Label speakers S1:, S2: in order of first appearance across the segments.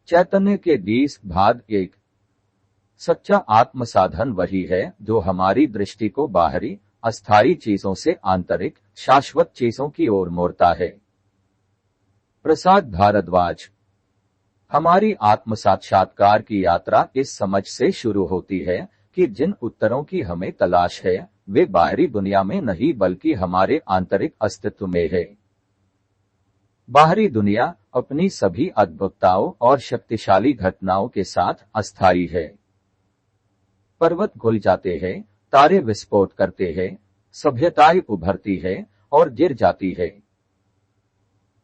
S1: चैतन्य के 20 भाग 1। सच्चा आत्म साधन वही है जो हमारी दृष्टि को बाहरी अस्थायी चीजों से आंतरिक शाश्वत चीजों की ओर मोड़ता है। प्रसाद भारद्वाज। हमारी आत्म साक्षात्कार की यात्रा इस समझ से शुरू होती है कि जिन उत्तरों की हमें तलाश है वे बाहरी दुनिया में नहीं बल्कि हमारे आंतरिक अस्तित्व में है। बाहरी दुनिया अपनी सभी अद्भुतताओं और शक्तिशाली घटनाओं के साथ अस्थायी है। पर्वत घुल जाते हैं, तारे विस्फोट करते हैं, सभ्यताएं उभरती है और गिर जाती है।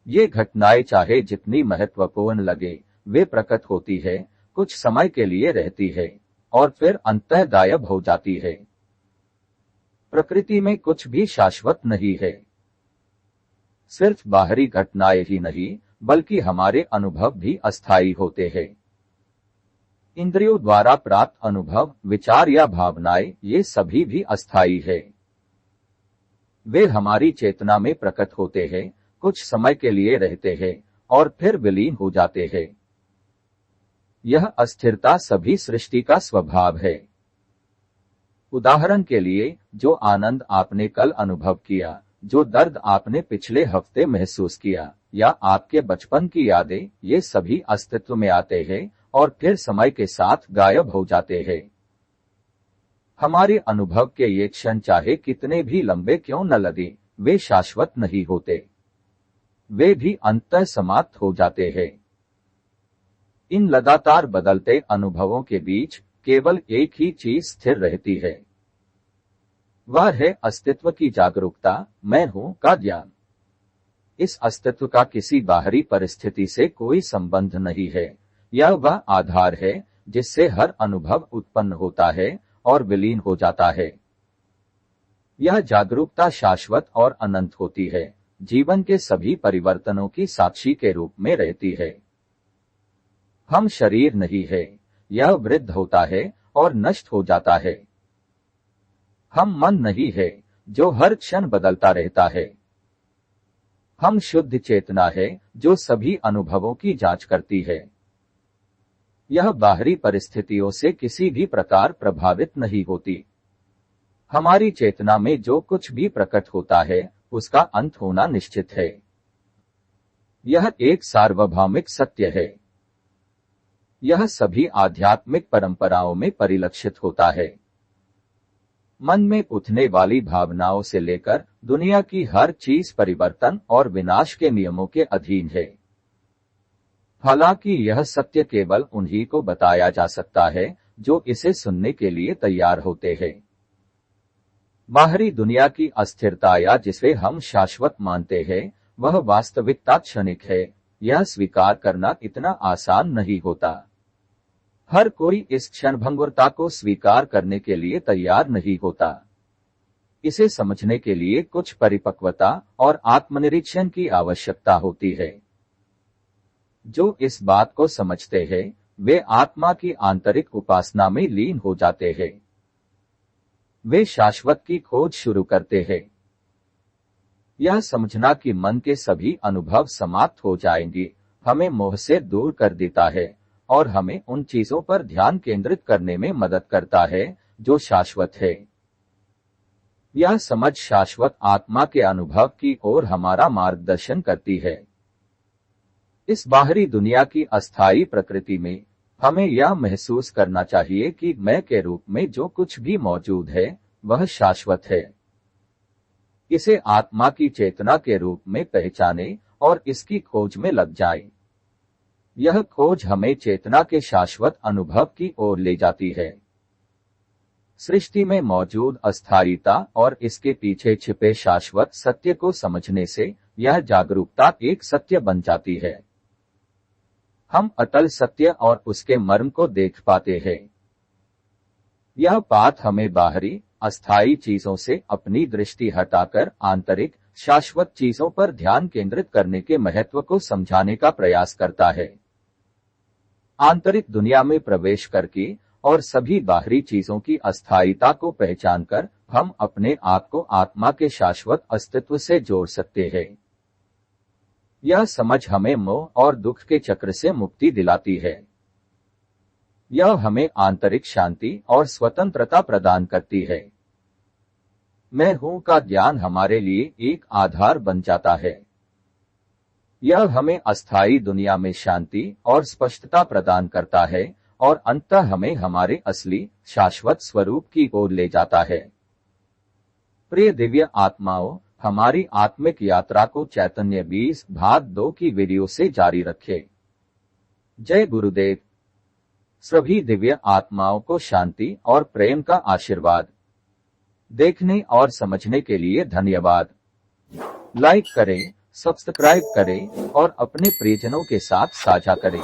S1: ये घटनाएं चाहे जितनी महत्वपूर्ण लगे वे प्रकट होती है, कुछ समय के लिए रहती है और फिर अंततः गायब हो जाती है। प्रकृति में कुछ भी शाश्वत नहीं है। सिर्फ बाहरी घटनाएं ही नहीं बल्कि हमारे अनुभव भी अस्थायी होते हैं। इंद्रियों द्वारा प्राप्त अनुभव, विचार या भावनाएं ये सभी भी अस्थायी है। वे हमारी चेतना में प्रकट होते हैं, कुछ समय के लिए रहते हैं और फिर विलीन हो जाते हैं। यह अस्थिरता सभी सृष्टि का स्वभाव है। उदाहरण के लिए, जो आनंद आपने कल अनुभव किया, जो दर्द आपने पिछले हफ्ते महसूस किया, या आपके बचपन की यादें, ये सभी अस्तित्व में आते हैं और फिर समय के साथ गायब हो जाते हैं। हमारे अनुभव के ये क्षण चाहे कितने भी लंबे क्यों न लगे, वे शाश्वत नहीं होते। वे भी अंततः समाप्त हो जाते हैं। इन लगातार बदलते अनुभवों के बीच केवल एक ही चीज स्थिर रहती है। वह है अस्तित्व की जागरूकता, मैं हूं का ज्ञान। इस अस्तित्व का किसी बाहरी परिस्थिति से कोई संबंध नहीं है। यह वह आधार है जिससे हर अनुभव उत्पन्न होता है और विलीन हो जाता है। यह जागरूकता शाश्वत और अनंत होती है, जीवन के सभी परिवर्तनों की साक्षी के रूप में रहती है। हम शरीर नहीं है, यह वृद्ध होता है और नष्ट हो जाता है। हम मन नहीं है जो हर क्षण बदलता रहता है। हम शुद्ध चेतना है जो सभी अनुभवों की जांच करती है। यह बाहरी परिस्थितियों से किसी भी प्रकार प्रभावित नहीं होती। हमारी चेतना में जो कुछ भी प्रकट होता है उसका अंत होना निश्चित है। यह एक सार्वभौमिक सत्य है। यह सभी आध्यात्मिक परंपराओं में परिलक्षित होता है। मन में उठने वाली भावनाओं से लेकर दुनिया की हर चीज परिवर्तन और विनाश के नियमों के अधीन है। हालांकि यह सत्य केवल उन्हीं को बताया जा सकता है जो इसे सुनने के लिए तैयार होते हैं। बाहरी दुनिया की अस्थिरता या जिसे हम शाश्वत मानते हैं, वह वास्तविकता क्षणिक है। यह स्वीकार करना इतना आसान नहीं होता। हर कोई इस क्षणभंगुरता को स्वीकार करने के लिए तैयार नहीं होता। इसे समझने के लिए कुछ परिपक्वता और आत्मनिरीक्षण की आवश्यकता होती है। जो इस बात को समझते हैं, वे आत्मा की आंतरिक उपासना में लीन हो जाते हैं। वे शाश्वत की खोज शुरू करते हैं। यह समझना कि मन के सभी अनुभव समाप्त हो जाएंगे, हमें मोह से दूर कर देता है और हमें उन चीजों पर ध्यान केंद्रित करने में मदद करता है जो शाश्वत है। यह समझ शाश्वत आत्मा के अनुभव की ओर हमारा मार्गदर्शन करती है। इस बाहरी दुनिया की अस्थायी प्रकृति में हमें यह महसूस करना चाहिए कि मैं के रूप में जो कुछ भी मौजूद है वह शाश्वत है। इसे आत्मा की चेतना के रूप में पहचाने और इसकी खोज में लग जाए। यह खोज हमें चेतना के शाश्वत अनुभव की ओर ले जाती है। सृष्टि में मौजूद अस्थायीता और इसके पीछे छिपे शाश्वत सत्य को समझने से यह जागरूकता एक सत्य बन जाती है। हम अटल सत्य और उसके मर्म को देख पाते हैं। यह बात हमें बाहरी अस्थायी चीजों से अपनी दृष्टि हटाकर आंतरिक शाश्वत चीजों पर ध्यान केंद्रित करने के महत्व को समझाने का प्रयास करता है। आंतरिक दुनिया में प्रवेश करके और सभी बाहरी चीजों की अस्थायीता को पहचानकर हम अपने आप को आत्मा के शाश्वत अस्तित्व से जोड़ सकते हैं। यह समझ हमें मोह और दुख के चक्र से मुक्ति दिलाती है। यह हमें आंतरिक शांति और स्वतंत्रता प्रदान करती है। मैं हूं का ज्ञान हमारे लिए एक आधार बन जाता है। यह हमें अस्थायी दुनिया में शांति और स्पष्टता प्रदान करता है और अंततः हमें हमारे असली शाश्वत स्वरूप की ओर ले जाता है। प्रिय दिव्य आत्माओं, हमारी आत्मिक यात्रा को चैतन्य 20 भाग 2 की वीडियो से जारी रखें। जय गुरुदेव। सभी दिव्य आत्माओं को शांति और प्रेम का आशीर्वाद। देखने और समझने के लिए धन्यवाद। लाइक करें, सब्सक्राइब करें और अपने प्रियजनों के साथ साझा करें।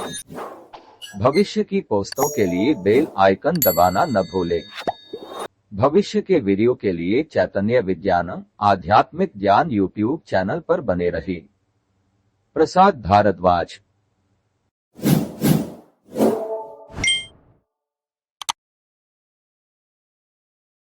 S1: भविष्य की पोस्टों के लिए बेल आइकन दबाना न भूलें। भविष्य के वीडियो के लिए चैतन्य विज्ञान आध्यात्मिक ज्ञान यूट्यूब चैनल पर बने रहें। प्रसाद भारद्वाज।